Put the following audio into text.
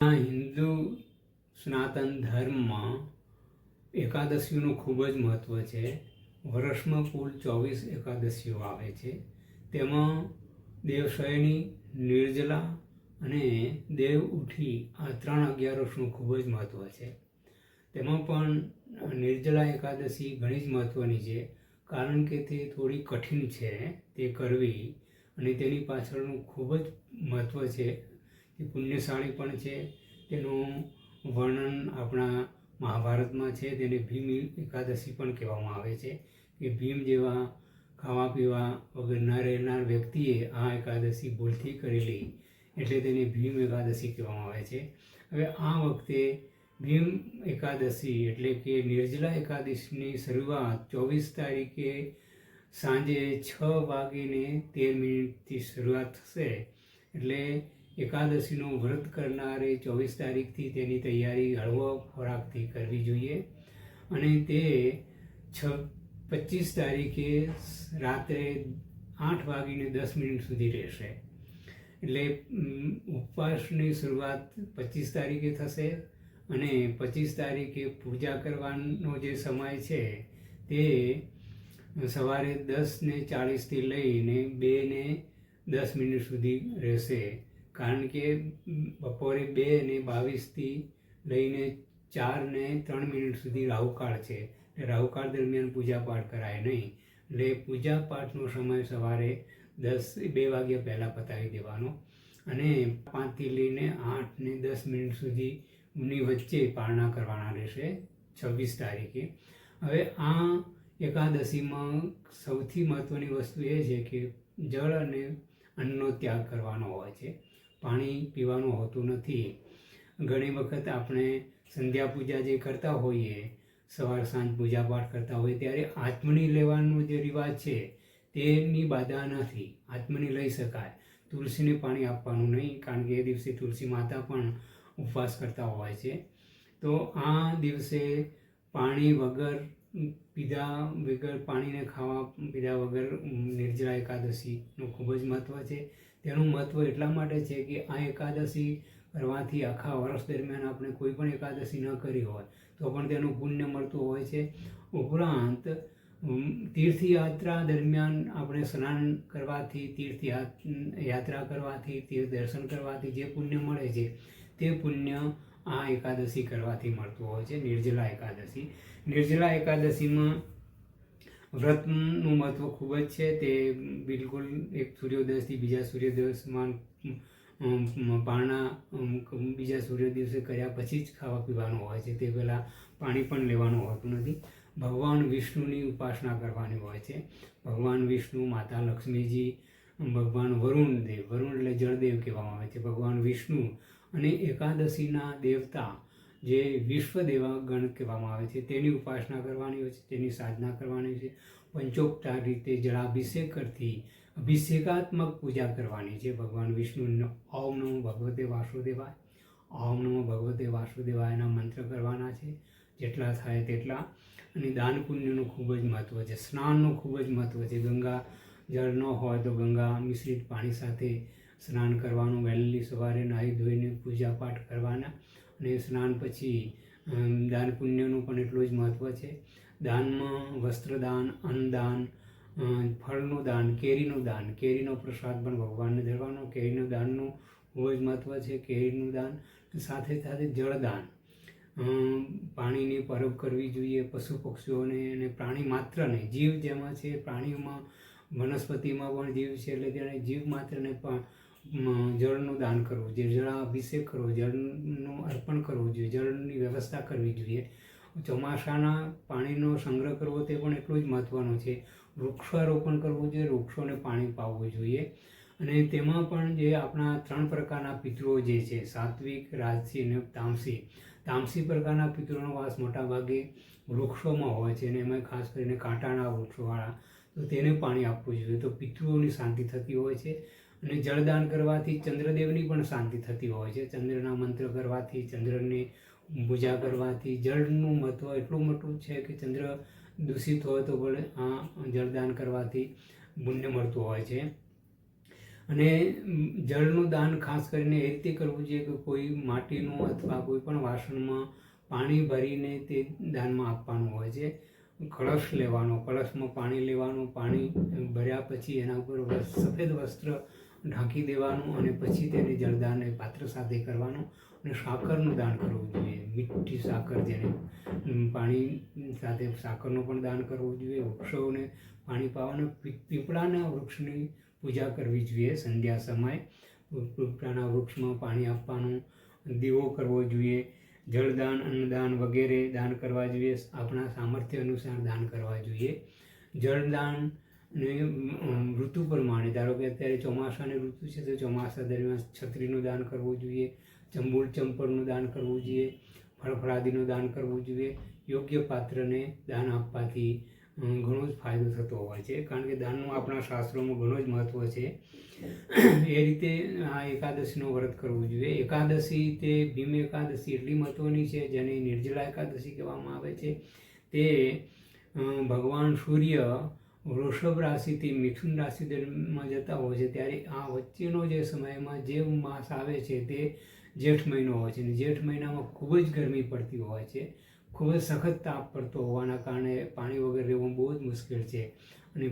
હિન્દુ સનાતન ધર્મમાં એકાદશીનું ખૂબ જ મહત્ત્વ છે. વર્ષમાં કુલ 24 એકાદશીઓ આવે છે. તેમાં દેવશયની, નિર્જલા અને દેવ ઉઠી આ 3 અગિયારસનું ખૂબ જ મહત્ત્વ છે. તેમાં પણ નિર્જલા એકાદશી ઘણી જ મહત્ત્વની છે, કારણ કે તે થોડી કઠિન છે તે કરવી, અને તેની પાછળનું ખૂબ જ મહત્ત્વ છે. તે પુણ્યશાળી પણ છે. તેનું વર્ણન આપણા મહાભારતમાં છે. તેને ભીમ એકાદશી પણ કહેવામાં આવે છે કે ભીમ જેવા ખાવા પીવા વગર ન રહેનાર વ્યક્તિએ આ એકાદશી ભૂલથી કરેલી, એટલે તેને ભીમ એકાદશી કહેવામાં આવે છે. હવે આ વખતે ભીમ એકાદશી એટલે કે નિર્જલા એકાદશીની શરૂઆત 24 તારીખે સાંજે 6:13 શરૂઆત થશે. એટલે એકાદશીનું વ્રત કરનારે 24 તારીખથી તેની તૈયારી હળવો ખોરાકથી કરવી જોઈએ, અને તે 25 તારીખે રાત્રે 8:10 સુધી રહેશે. એટલે ઉપવાસની શરૂઆત 25 તારીખે થશે, અને 25 તારીખે પૂજા કરવાનો જે સમય છે તે સવારે 10:40થી લઈને 2:10 સુધી રહેશે. કારણ કે બપોરે 2:22થી લઈને 4:03 સુધી રાહુકાળ છે. રાહુકાળ દરમિયાન પૂજાપાઠ કરાય નહીં. એટલે પૂજાપાઠનો સમય સવારે 2 વાગ્યા પહેલાં પતાવી દેવાનો, અને 5થી લઈને 8:10 સુધીની વચ્ચે પારણા કરવાના રહેશે 26 તારીખે. હવે આ એકાદશીમાં સૌથી મહત્ત્વની વસ્તુ એ છે કે જળ અને અન્નનો ત્યાગ કરવાનો હોય છે. પાણી પીવાનું હોતું નથી. ઘણી વખત આપણે સંધ્યા પૂજા જે કરતા હોઈએ, સવાર સાંજ પૂજા પાઠ કરતા હોઈએ, ત્યારે આચમણી લેવાનો જે રિવાજ છે તેની બાધા નથી. આચમણી લઈ શકાય. તુલસીને પાણી આપવાનું નહીં, કારણ કે એ દિવસે તુલસી માતા પણ ઉપવાસ કરતા હોય છે. તો આ દિવસે પાણી પીધા વગર પાણીને ખાવા પીધા વગર નિર્જલા એકાદશીનું ખૂબ જ મહત્ત્વ છે. તેનું મહત્ત્વ એટલા માટે છે કે આ એકાદશી કરવાથી આખા વર્ષ દરમિયાન આપણે કોઈ પણ એકાદશી ન કરી હોય તો પણ તેનું પુણ્ય મળતું હોય છે. ઉપરાંત તીર્થયાત્રા દરમિયાન આપણે સ્નાન કરવાથી, યાત્રા કરવાથી, તીર્થ દર્શન કરવાથી જે પુણ્ય મળે છે તે પુણ્ય આ એકાદશી કરવાથી મળતું હોય છે. નિર્જલા એકાદશીમાં વ્રતનું મહત્ત્વ ખૂબ જ છે. તે બિલકુલ એક સૂર્યોદયથી બીજા સૂર્યોદયમાં પારણા બીજા સૂર્ય દિવસે કર્યા પછી જ ખાવા પીવાનું હોય છે. તે પહેલાં પાણી પણ લેવાનું હોતું નથી. ભગવાન વિષ્ણુની ઉપાસના કરવાની હોય છે. ભગવાન વિષ્ણુ, માતા લક્ષ્મીજી, ભગવાન વરુણ એટલે જળદેવ કહેવામાં આવે છે, ભગવાન વિષ્ણુ, અને એકાદશીના દેવતા જે વિશ્વદેવગણ કહેવામાં આવે છે તેની ઉપાસના કરવાની હોય છે, તેની સાધના કરવાની છે. પંચોપચાર રીતે જળાભિષેક કરતી અભિષેકાત્મક પૂજા કરવાની છે ભગવાન વિષ્ણુનો. ઓમ નમો ભગવતે વાસુદેવાય, ઓમ નમો ભગવતે વાસુદેવાયના મંત્ર કરવાના છે, જેટલા થાય તેટલા. અને દાન પુણ્યનું ખૂબ જ મહત્ત્વ છે. સ્નાનનું ખૂબ જ મહત્ત્વ છે. ગંગા જળ ન હોય તો ગંગા મિશ્રિત પાણી સાથે સ્નાન કરવાનું. વહેલી સવારે નાહી ધોઈને પૂજા પાઠ કરવાના, અને સ્નાન પછી દાન પુણ્યનું પણ એટલું જ મહત્ત્વ છે. દાનમાં વસ્ત્રદાન, અન્નદાન, ફળનું દાન, કેરીનું દાન, કેરીનો પ્રસાદ પણ ભગવાનને ધરવાનો. કેરીનું દાનનું ખૂબ જ મહત્ત્વ છે. કેરીનું દાન સાથે સાથે જળદાન, પાણીની પરબ કરવી જોઈએ પશુ પક્ષીઓને અને પ્રાણી માત્રને. જીવ જેમાં છે, પ્રાણીઓમાં, વનસ્પતિમાં પણ જીવ છે, એટલે તેણે જીવ માત્રને પણ જળનું દાન કરવું જોઈએ, જળાભિષેક કરવો, જળનું અર્પણ કરવું જોઈએ, જળની વ્યવસ્થા કરવી જોઈએ. ચોમાસાના પાણીનો સંગ્રહ કરવો તે પણ એટલું જ મહત્ત્વનું છે. વૃક્ષારોપણ કરવું જોઈએ, વૃક્ષોને પાણી પાવવું જોઈએ. અને તેમાં પણ જે આપણા 3 પ્રકારના પિતૃઓ જે છે, સાત્વિક, રાજસી અને તામસી. તામસી પ્રકારના પિતૃઓનો વાસ મોટાભાગે વૃક્ષોમાં હોય છે, અને એમાં ખાસ કરીને કાંટાના વૃક્ષોવાળા, તો તેને પાણી આપવું જોઈએ. તો પિતૃઓની શાંતિ થતી હોય છે. અને જળદાન કરવાથી ચંદ્રદેવની પણ શાંતિ થતી હોય છે. ચંદ્રના મંત્ર કરવાથી, ચંદ્રની પૂજા કરવાથી જળનું મહત્ત્વ એટલું મોટું છે કે ચંદ્ર દૂષિત હોય તો પણ આ જળદાન કરવાથી પુણ્ય મળતું હોય છે. અને જળનું દાન ખાસ કરીને એ રીતે કરવું જોઈએ કે કોઈ માટીનું અથવા કોઈ પણ વાસણમાં પાણી ભરીને તે દાનમાં આપવાનું હોય છે. કળશ લેવાનો, કળશમાં પાણી લેવાનું, પાણી ભર્યા પછી એના ઉપર સફેદ વસ્ત્ર ઢાંકી દેવાનું અને પછી તેને જળદાન એ પાત્ર સાથે કરવાનું. અને સાકરનું દાન કરવું જોઈએ, મીઠી સાકર જેને પાણી સાથે સાકરનું પણ દાન કરવું જોઈએ. વૃક્ષોને પાણી પાવાનું, પીપળાના વૃક્ષની પૂજા કરવી જોઈએ. સંધ્યા સમયે પીપળાના વૃક્ષમાં પાણી આપવાનું, દીવો કરવો જોઈએ. જળદાન, અન્નદાન વગેરે દાન કરવા જોઈએ. આપણા સામર્થ્ય અનુસાર દાન કરવા જોઈએ. જળદાન ને ઋતુ પ્રમાણે, ધારો કે અત્યારે ચોમાસાની ઋતુ છે તો ચોમાસા દરમિયાન છત્રીનું દાન કરવું જોઈએ, ચંબુલ ચંપલનું દાન કરવું જોઈએ, ફળફળાદીનું દાન કરવું જોઈએ. યોગ્ય પાત્રને દાન આપવાથી ઘણો જ ફાયદો થતો હોય છે, કારણ કે દાનનું આપણા શાસ્ત્રોમાં ઘણો જ મહત્ત્વ છે. એ રીતે આ એકાદશીનું વ્રત કરવું જોઈએ. એકાદશી તે ભીમ એકાદશી એટલી મહત્ત્વની છે, જેને નિર્જલા એકાદશી કહેવામાં આવે છે. તે ભગવાન સૂર્ય વૃષભ રાશિથી મિથુન રાશિ દરમિયાન જતા હોય છે, ત્યારે આ વચ્ચેનો જે સમયમાં જે માસ આવે છે તે જેઠ મહિનો હોય છે. અને જેઠ મહિનામાં ખૂબ જ ગરમી પડતી હોય છે, ખૂબ જ સખત તાપ પડતો હોવાના કારણે પાણી વગર રહેવું બહુ જ મુશ્કેલ છે. અને